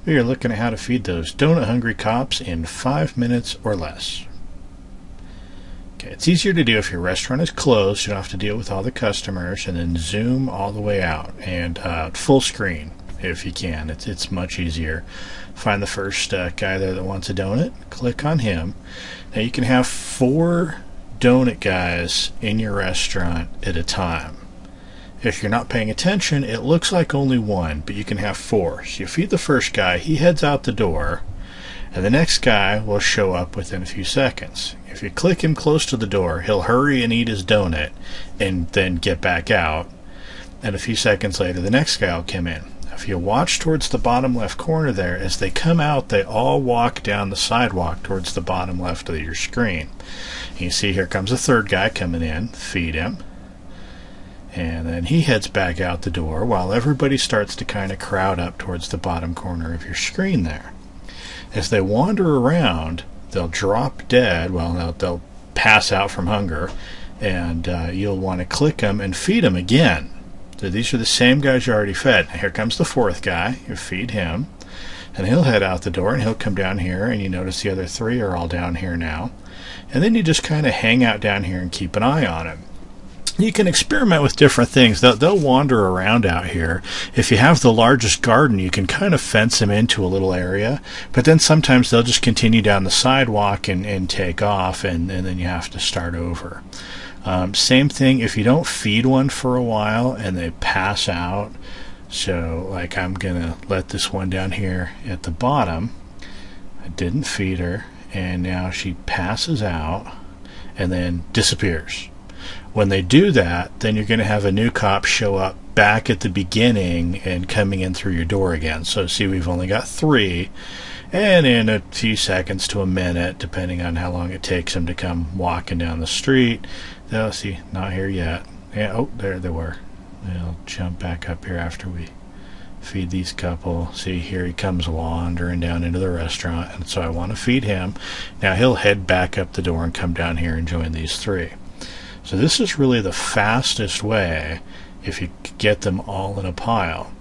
We are looking at how to feed those donut-hungry cops in 5 minutes or less. Okay, it's easier to do if your restaurant is closed. You don't have to deal with all the customers, and then zoom all the way out and full screen if you can. It's much easier. Find the first guy there that wants a donut. Click on him. Now you can have 4 donut guys in your restaurant at a time. If you're not paying attention, it looks like only 1, but you can have 4. So you feed the first guy, he heads out the door, and the next guy will show up within a few seconds. If you click him close to the door, he'll hurry and eat his donut and then get back out, and a few seconds later the next guy will come in. If you watch towards the bottom left corner there, as they come out, they all walk down the sidewalk towards the bottom left of your screen. And you see here comes a third guy coming in. Feed him. And then he heads back out the door while everybody starts to kind of crowd up towards the bottom corner of your screen there. As they wander around, they'll drop dead. Well, they'll pass out from hunger, and you'll want to click them and feed them again. So these are the same guys you already fed. Now here comes the fourth guy. You feed him, and he'll head out the door, and he'll come down here, and you notice the other 3 are all down here now. And then you just kind of hang out down here and keep an eye on him. You can experiment with different things. They'll wander around out here. If you have the largest garden, you can kind of fence them into a little area, but then sometimes they'll just continue down the sidewalk and take off, and then you have to start over. Same thing if you don't feed one for a while and they pass out. So like I'm gonna let this one down here at the bottom. I didn't feed her, and now she passes out and then disappears. When they do that, then you're going to have a new cop show up back at the beginning and coming in through your door again. So see, we've only got 3, and in a few seconds to a minute, depending on how long it takes them to come walking down the street, they'll see, not here yet. Yeah, oh, there they were. They'll jump back up here after we feed these couple. See, here he comes wandering down into the restaurant, and so I want to feed him. Now he'll head back up the door and come down here and join these 3. So this is really the fastest way if you get them all in a pile.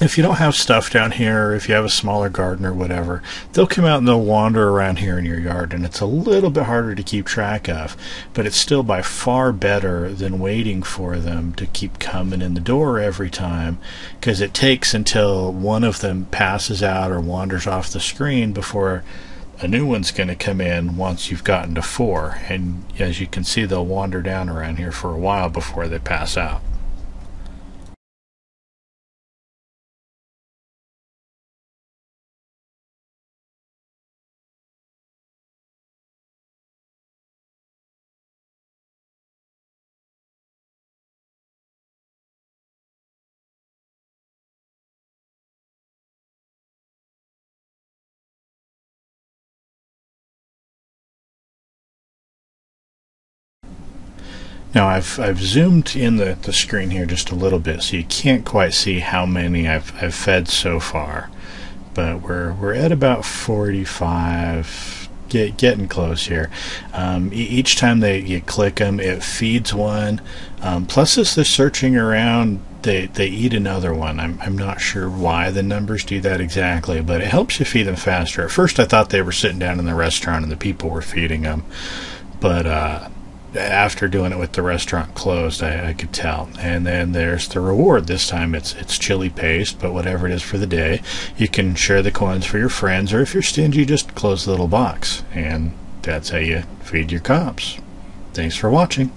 If you don't have stuff down here, or if you have a smaller garden or whatever, they'll come out and they'll wander around here in your yard, and it's a little bit harder to keep track of, but it's still by far better than waiting for them to keep coming in the door every time, because it takes until one of them passes out or wanders off the screen before a new one's going to come in once you've gotten to 4, and as you can see, they'll wander down around here for a while before they pass out. Now I've zoomed in the screen here just a little bit, so you can't quite see how many I've fed so far, but we're at about 45, getting close here. Each time you click them, it feeds one. Plus, as they're searching around, they eat another one. I'm not sure why the numbers do that exactly, but it helps you feed them faster. At first, I thought they were sitting down in the restaurant and the people were feeding them, but after doing it with the restaurant closed, I could tell. And then there's the reward. This time it's chili paste, but whatever it is for the day, you can share the coins for your friends, or if you're stingy, just close the little box. And that's how you feed your cops. Thanks for watching.